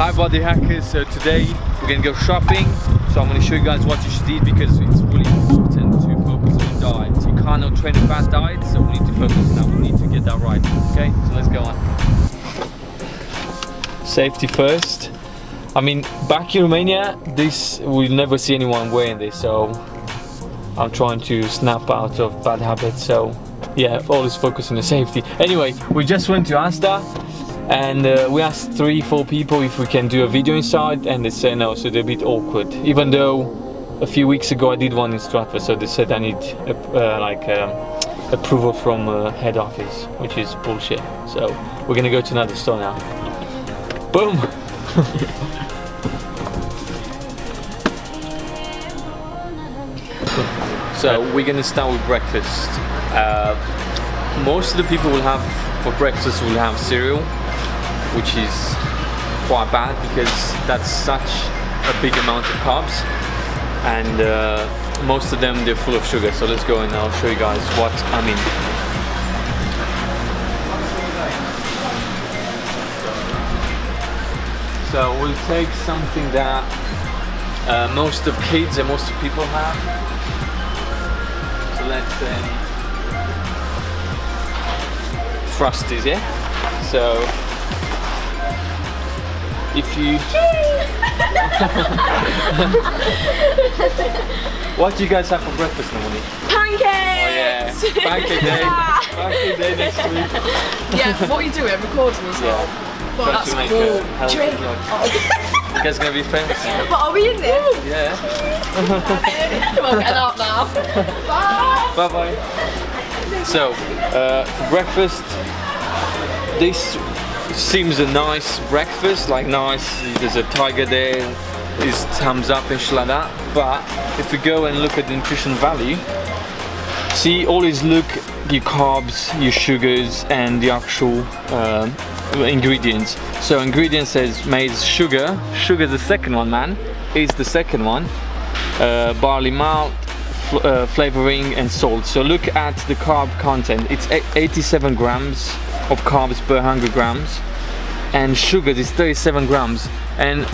Hi body hackers, so today we're gonna go shopping. So I'm gonna show you guys what you should eat because it's really important to focus on diet. You cannot train a fast diet, so we need to focus on that. We need to get that right. Okay, so let's go on. Safety first. I mean, back in Romania, this we'll never see anyone wearing this, so I'm trying to snap out of bad habits. So yeah, always focus on the safety. Anyway, we just went to ASDA. And we asked 3-4 people if we can do a video inside, and they said no, so they're a bit awkward. Even though a few weeks ago I did one in Stratford, so they said I need approval from head office, which is bullshit. So we're gonna go to another store now. Boom! So we're gonna start with breakfast. Most of the people will have, for breakfast, will have cereal, which is quite bad because that's such a big amount of carbs, and most of them they're full of sugar. So let's go and I'll show you guys what I mean. So we'll take something that most of kids and most of people have. So let's say Frosties, yeah? So if you what do you guys have for breakfast normally? Pancakes! Oh yeah, pancake day. Pancake day next week. Yeah, what are you doing? Recording as well? Yeah. Well, that's make cool. a healthy vlog. You guys gonna be famous now? But are we in this? Yeah. Come on, get out now. Bye! Bye bye. So, for breakfast, this seems a nice breakfast, like nice, there's a tiger there, is thumbs up and shit like that. But if we go and look at the nutrition value, see, always look your carbs, your sugars, and the actual ingredients. So ingredients says maize, sugar is the second one, man, is the second one, barley malt, flavoring and salt. So look at the carb content. It's 87 grams of carbs per 100 grams, and sugar is 37 grams, and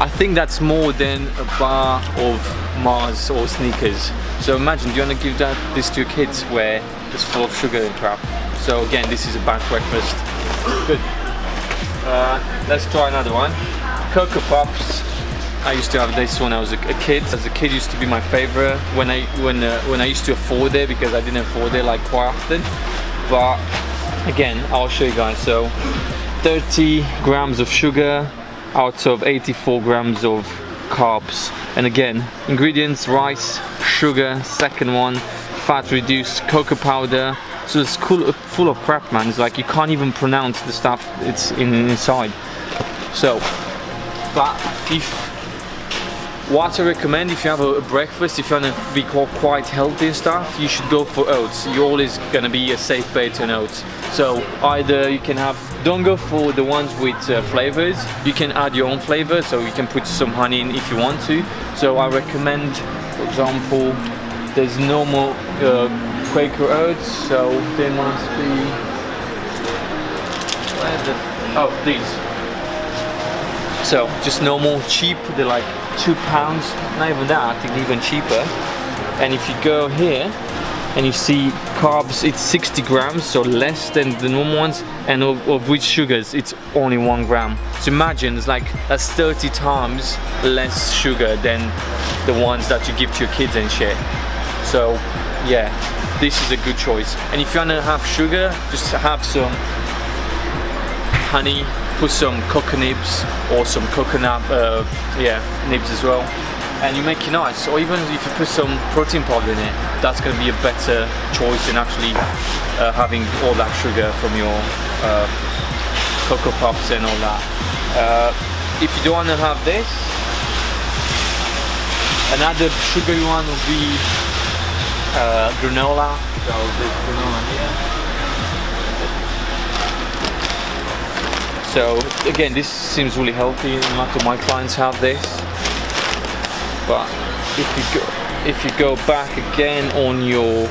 I think that's more than a bar of Mars or Snickers. So imagine, do you want to give this to your kids where it's full of sugar and crap? So again, this is a bad breakfast. Good. Let's try another one. Cocoa Pops. I used to have this when I was a kid. As a kid, used to be my favorite when I used to afford it, because I didn't afford it like quite often. But again, I'll show you guys. So 30 grams of sugar out of 84 grams of carbs. And again, ingredients: rice, sugar, second one, fat reduced, cocoa powder. So it's full of crap, man. It's like you can't even pronounce the stuff it's inside. So, but what I recommend, if you have a breakfast, if you want to be quite healthy and stuff, you should go for oats. You're always gonna be a safe bet on oats. So either you can have, don't go for the ones with flavors. You can add your own flavor, so you can put some honey in if you want to. So I recommend, for example, there's normal Quaker oats. So they must be, these. So just normal, cheap, they're like £2, not even that, I think even cheaper. And if you go here and you see carbs, it's 60 grams, so less than the normal ones, and of which sugars, it's only 1 gram. So imagine, it's like, that's 30 times less sugar than the ones that you give to your kids and shit. So yeah, this is a good choice. And if you want to have sugar, just have some honey, put some cocoa nibs or some coconut nibs as well, and you make it nice. Or even if you put some protein powder in it, that's going to be a better choice than actually having all that sugar from your Cocoa Pops and all that. If you don't want to have this, another sugary one would be granola. So there's granola here. So again, this seems really healthy, and a lot of my clients have this. But if you go back again on your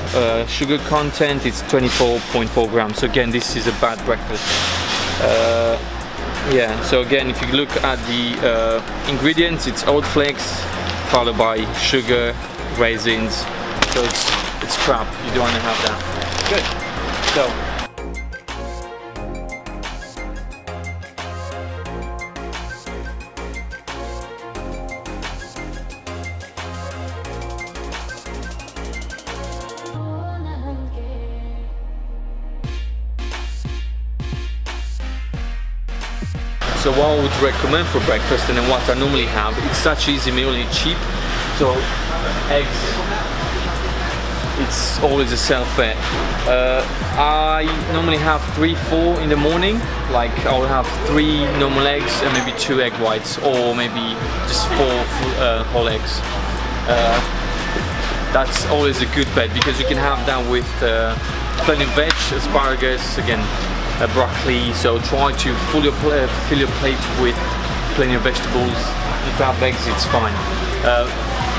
sugar content, it's 24.4 grams. So again, this is a bad breakfast. Yeah, so again, if you look at the ingredients, it's oat flakes followed by sugar, raisins. So it's crap. You don't want to have that. Good. So. So what I would recommend for breakfast, and then what I normally have, it's such easy meal and it's cheap. So eggs, it's always a self-bet. I normally have 3-4 in the morning. Like I'll have 3 normal eggs and maybe 2 egg whites, or maybe just 4 whole eggs. That's always a good bet because you can have that with plenty of veg, asparagus, again, broccoli. So try to fill your plate with plenty of vegetables. If you have eggs, it's fine.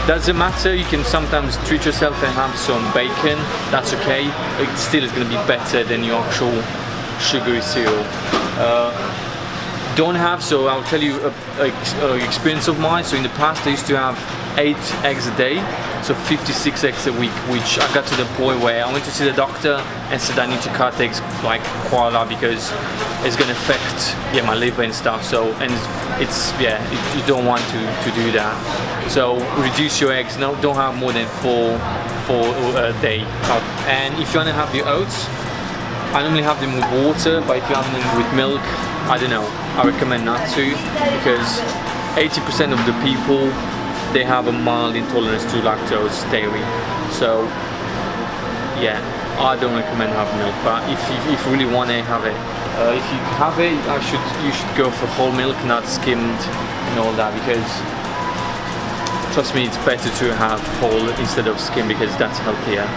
Doesn't matter, you can sometimes treat yourself and have some bacon. That's okay. It still is going to be better than your actual sugary cereal. Don't have, so I'll tell you an experience of mine. So in the past I used to have 8 eggs a day, so 56 eggs a week, which I got to the point where I went to see the doctor and said I need to cut eggs like quite a lot because it's going to affect my liver and stuff. So, and you don't want to do that. So reduce your eggs. No, don't have more than 4 a day. And if you want to have your oats, I normally have them with water, but if you have them with milk, I don't know, I recommend not to, because 80% of the people, they have a mild intolerance to lactose, dairy. So yeah, I don't recommend having milk, but if you really want to have it, if you have it, you should go for whole milk, not skimmed and all that, because trust me, it's better to have whole instead of skim because that's healthier.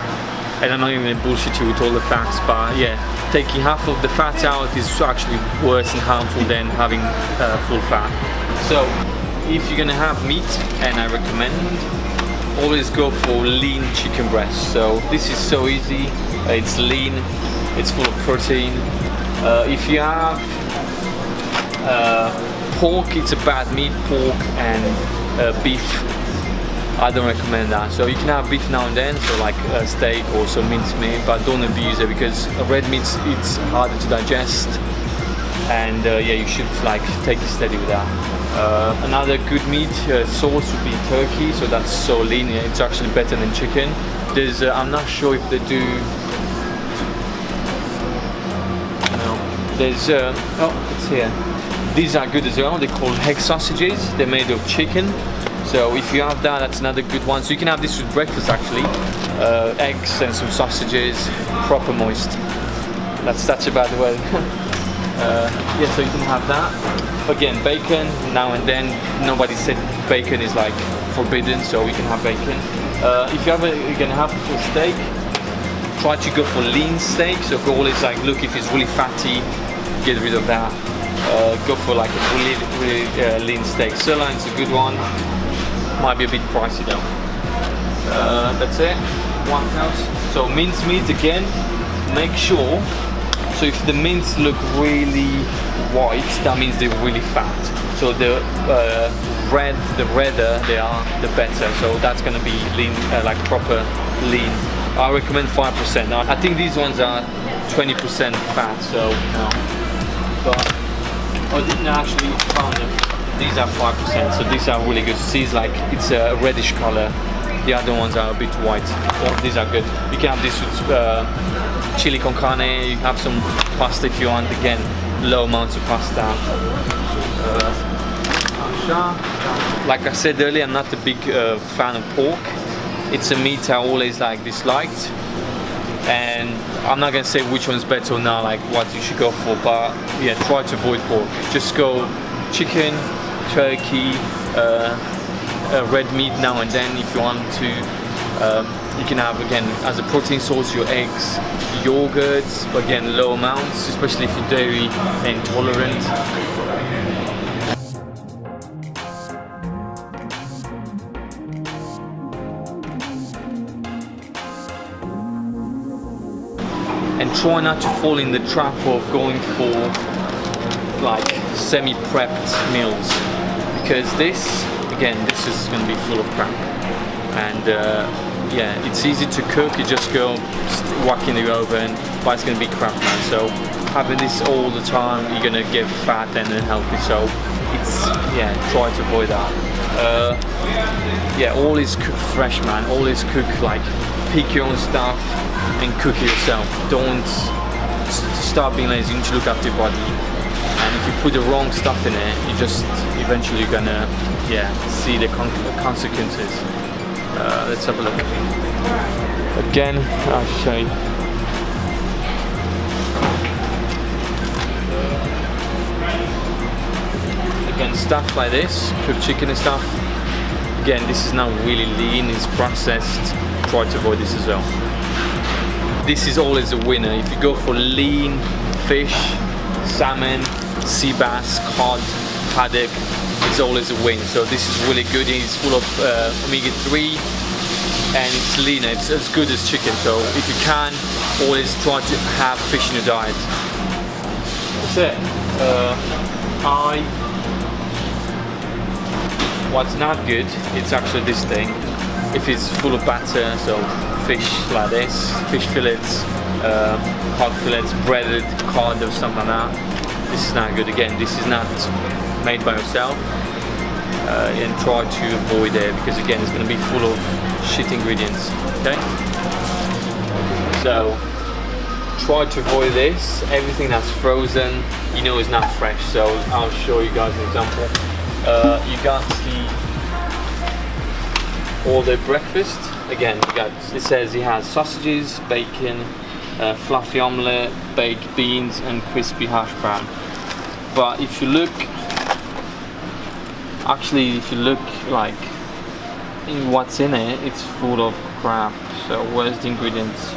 And I'm not even gonna bullshit you with all the facts, but yeah, taking half of the fat out is actually worse and harmful than having full fat. So if you're gonna have meat, and I recommend, always go for lean chicken breast. So this is so easy, it's lean, it's full of protein. If you have pork, it's a bad meat, pork and beef. I don't recommend that. So you can have beef now and then, so like a steak or some minced meat, but don't abuse it because red meat, it's harder to digest, and yeah, you should like take it steady with that. Another good meat source would be turkey, so that's so lean, it's actually better than chicken. There's I'm not sure if they do. No, there's oh, it's here. These are good as well. They're called egg sausages. They're made of chicken. So if you have that, that's another good one. So you can have this with breakfast actually. Eggs and some sausages, proper moist. That's such a bad word. Yeah, so you can have that. Again, bacon now and then. Nobody said bacon is like forbidden, so you can have bacon. If you're gonna have a steak, try to go for lean steak. So go always like look if it's really fatty, get rid of that. Go for like a really lean steak. Sirloin's a good one. Might be a bit pricey though. That's it. What else? So minced meat again. Make sure. So if the mince look really white, that means they're really fat. So the redder they are, the better. So that's gonna be lean, like proper lean. I recommend 5%. I think these ones are 20% fat. So no. But I didn't actually found them. These are 5%, so these are really good. See, it's like it's a reddish color. The other ones are a bit white. Oh, these are good. You can have this with chili con carne. You have some pasta if you want. Again, low amounts of pasta. Like I said earlier, I'm not a big fan of pork. It's a meat I always like disliked, and I'm not gonna say which one's better or not, like what you should go for. But yeah, try to avoid pork. Just go chicken, turkey, red meat now and then if you want to. You can have, again, as a protein source, your eggs, yogurts, again low amounts, especially if you're dairy intolerant. And try not to fall in the trap of going for like semi-prepped meals, because this is going to be full of crap. And yeah, it's easy to cook, you just go whack in the oven, but it's going to be crap, man. So having this all the time, you're going to get fat and unhealthy. So it's, yeah, try to avoid that. Yeah, all is cooked fresh, man. All is cooked, like, pick your own stuff and cook it yourself. Don't start being lazy. You need to look after your body. And if you put the wrong stuff in it, you just eventually gonna, yeah, see the consequences. Let's have a look. Again, I'll show you. Again, stuff like this, cooked chicken and stuff. Again, this is not really lean, it's processed. Try to avoid this as well. This is always a winner. If you go for lean fish, salmon, sea bass, cod, haddock, it's always a win. So this is really good. It's full of omega-3 and it's leaner. It's as good as chicken. So if you can, always try to have fish in your diet. That's it. What's not good, it's actually this thing. If it's full of batter, so fish like this, fish fillets, cod fillets, breaded cod or something like that, this is not good. Again, this is not made by yourself, and try to avoid it, because again, it's going to be full of shit ingredients. Okay, so try to avoid this. Everything that's frozen, you know, is not fresh. So I'll show you guys an example. You got all the breakfast. Again, you got, it says it has sausages, bacon, fluffy omelette, baked beans, and crispy hash brown. But if you look, actually, if you look like in what's in it, it's full of crap. So where's the ingredients?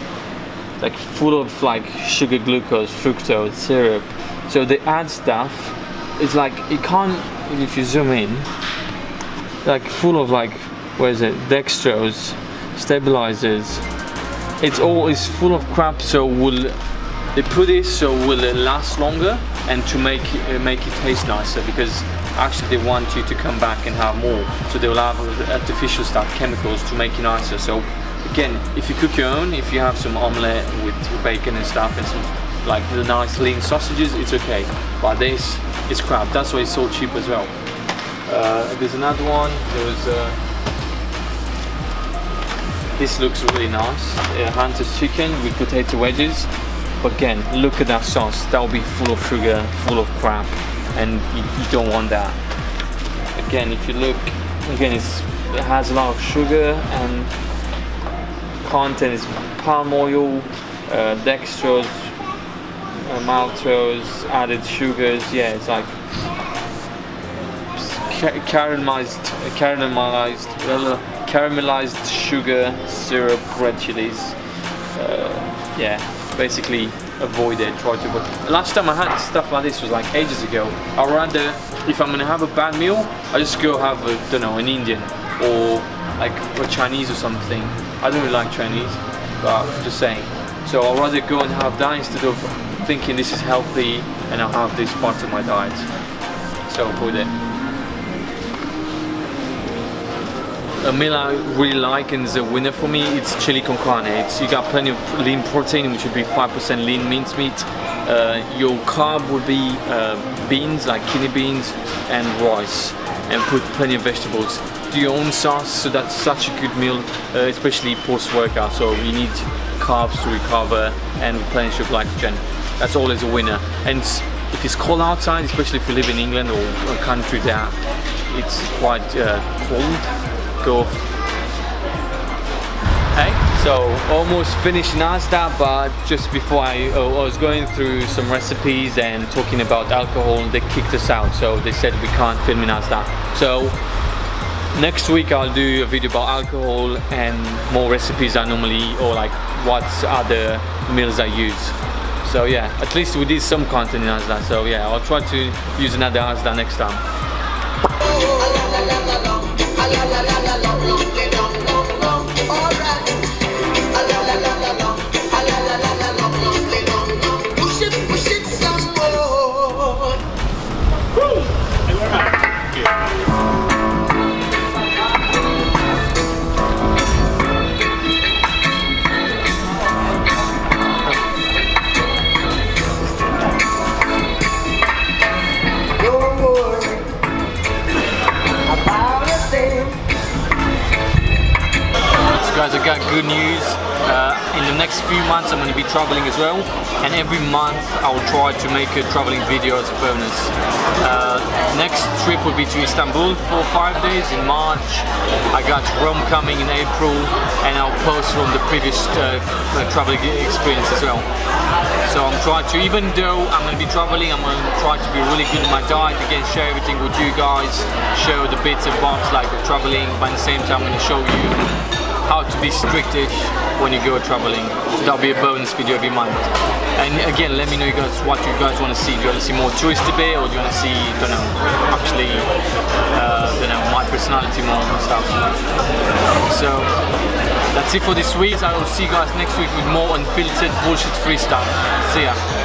Like full of like sugar, glucose, fructose, syrup. So they add stuff. It's like it can't. If you zoom in, like full of like, where is it? Dextrose, stabilizers. It's full of crap. So they put this so will it last longer and to make it taste nicer, because actually they want you to come back and have more. So they will have artificial stuff, chemicals to make it nicer. So again, if you cook your own, if you have some omelette with bacon and stuff and some like the nice lean sausages, it's okay. But this, it's crap. That's why it's so cheap as well. There's another one. This looks really nice. Hunter's chicken with potato wedges. But again, look at that sauce. That will be full of sugar, full of crap, and you don't want that. Again, if you look, again, it has a lot of sugar and content is palm oil, dextrose, maltose, added sugars. Yeah, it's like caramelized sugar, syrup, red chilies. Yeah, basically avoid it. Try to avoid. Last time I had stuff like this was like ages ago. I'd rather, if I'm gonna have a bad meal, I just go have a, don't know, an Indian or like a Chinese or something. I don't really like Chinese, but I'm just saying. So I'd rather go and have that instead of thinking this is healthy and I'll have this part of my diet. So avoid it. A meal I really like and is a winner for me, it's chili con carne. You got plenty of lean protein, which would be 5% lean mincemeat. Your carb would be beans, like kidney beans and rice, and put plenty of vegetables. Do your own sauce, so that's such a good meal, especially post-workout. So you need carbs to recover and replenish your glycogen. That's always a winner. And if it's cold outside, especially if you live in England or a country that it's quite cold, go. Hey, so almost finished ASDA, but just before I was going through some recipes and talking about alcohol, they kicked us out. So they said we can't film in ASDA. So next week I'll do a video about alcohol and more recipes I normally, or like what other meals I use. So yeah, at least we did some content in ASDA. So yeah, I'll try to use another ASDA next time. next few months I'm going to be traveling as well, and every month I will try to make a traveling video as a bonus. Next trip will be to Istanbul for 5 days in March. I got Rome coming in April, and I'll post from the previous traveling experience as well. So I'm trying to, even though I'm going to be traveling, I'm going to try to be really good at my diet, again share everything with you guys, show the bits and bobs like of traveling, but at the same time I'm going to show you how to be strictish when you go traveling. That'll be a bonus video every month. And again, let me know what you guys want to see. Do you want to see more touristy bit, or do you want to see, don't know, actually, my personality more and stuff. So that's it for this week. I will see you guys next week with more unfiltered, bullshit-free stuff. See ya.